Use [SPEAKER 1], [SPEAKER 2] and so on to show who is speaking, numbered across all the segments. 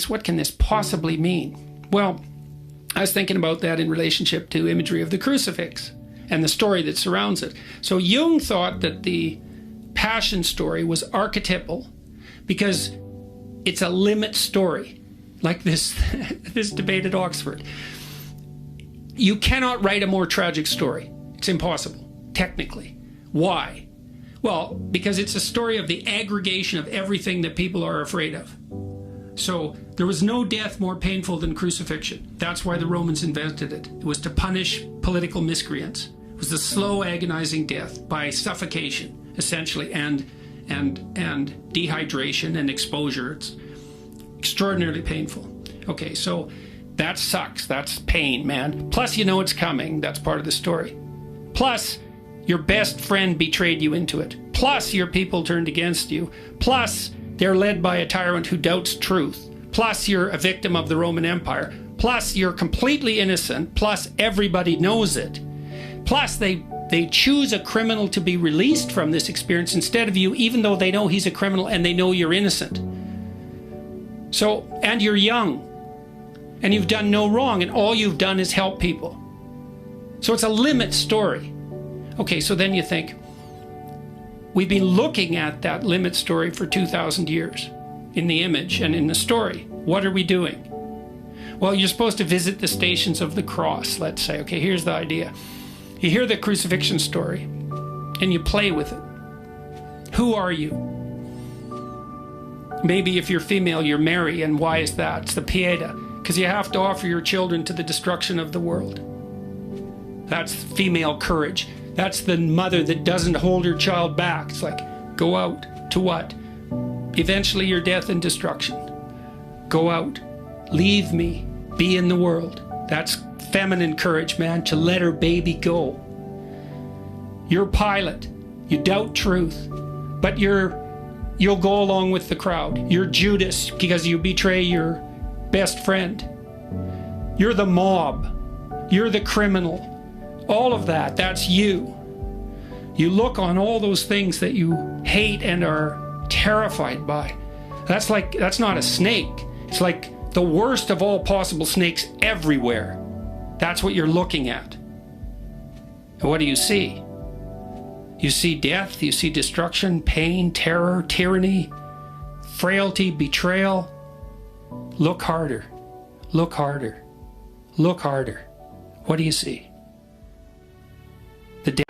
[SPEAKER 1] what can this possibly mean? Well, I was thinking about that in relationship to imagery of the crucifix and the story that surrounds it. So Jung thought that the Passion story was archetypal because it's a limit story, like this debate at Oxford. You cannot write a more tragic story. It's impossible, technically. Why? Well, because it's a story of the aggregation of everything that people are afraid of. So there was no death more painful than crucifixion. That's why the Romans invented it. It was to punish political miscreants. It was the slow, agonizing death by suffocation, essentially, and dehydration and exposure. It's extraordinarily painful. Okay, so that sucks. That's pain, man. Plus, you know it's coming. That's part of the story. Plus, your best friend betrayed you into it. Plus, your people turned against you. Plus, they're led by a tyrant who doubts truth. Plus, you're a victim of the Roman Empire. Plus, you're completely innocent. Plus, everybody knows it. Plus, they choose a criminal to be released from this experience instead of you, even though they know he's a criminal and they know you're innocent. So, and you're young. And you've done no wrong, and all you've done is help people. So it's a limit story. Okay, so then you think, we've been looking at that limit story for 2,000 years in the image and in the story. What are we doing? Well, you're supposed to visit the stations of the cross, let's say. Okay, here's the idea. You hear the crucifixion story, and you play with it. Who are you? Maybe if you're female, you're Mary, and why is that? It's the Pieta. Because you have to offer your children to the destruction of the world. That's female courage. That's the mother that doesn't hold her child back. It's like, go out to what? Eventually your death and destruction. Go out. Leave me. Be in the world. That's feminine courage, man, to let her baby go. You're Pilate. You doubt truth. But you'll go along with the crowd. You're Judas because you betray your best friend. You're the mob. You're the criminal. All of that, that's you. You look on all those things that you hate and are terrified by. That's not a snake. It's like the worst of all possible snakes everywhere. That's what you're looking at. And what do you see? You see death, you see destruction, pain, terror, tyranny, frailty, betrayal. Look harder. Look harder. Look harder. What do you see? The death.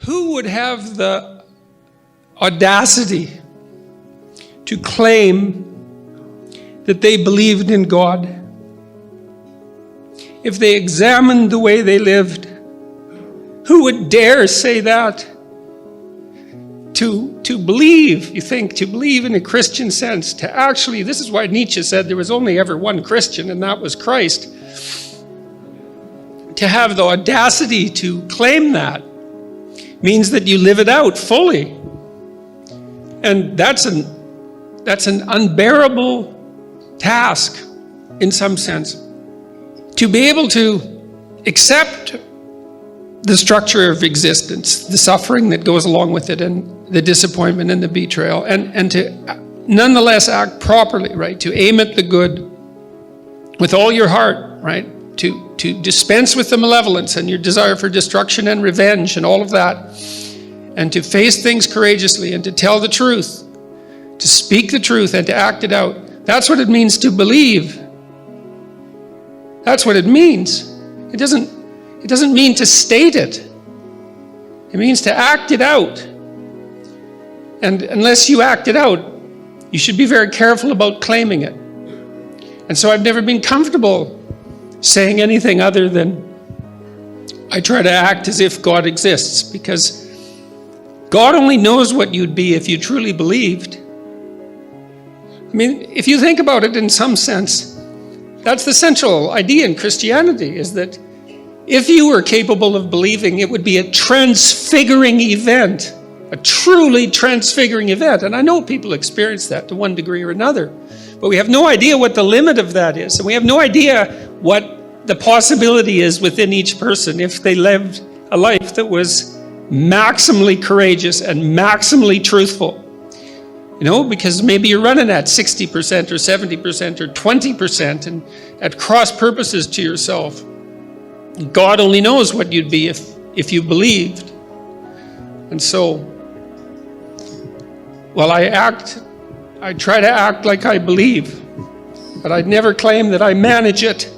[SPEAKER 1] Who would have the audacity to claim that they believed in God if they examined the way they lived? Who would dare say that? To believe, you think, to believe in a Christian sense, to actually, this is why Nietzsche said there was only ever one Christian, and that was Christ. To have the audacity to claim that means that you live it out fully. And that's an unbearable task in some sense. To be able to accept the structure of existence, the suffering that goes along with it, and the disappointment and the betrayal, and to nonetheless act properly, right? To aim at the good with all your heart, right? To dispense with the malevolence and your desire for destruction and revenge and all of that, and to face things courageously and to tell the truth, to speak the truth and to act it out. That's what it means to believe. That's what it means. It It doesn't mean to state it. It means to act it out. And unless you act it out, you should be very careful about claiming it. And so I've never been comfortable saying anything other than I try to act as if God exists, because God only knows what you'd be if you truly believed. I mean, if you think about it in some sense, that's the central idea in Christianity, is that if you were capable of believing, it would be a transfiguring event, a truly transfiguring event. And I know people experience that to one degree or another, but we have no idea what the limit of that is. And we have no idea what the possibility is within each person if they lived a life that was maximally courageous and maximally truthful. You know, because maybe you're running at 60% or 70% or 20% and at cross purposes to yourself. God only knows what you'd be if you believed. And so, well, I try to act like I believe, but I'd never claim that I manage it.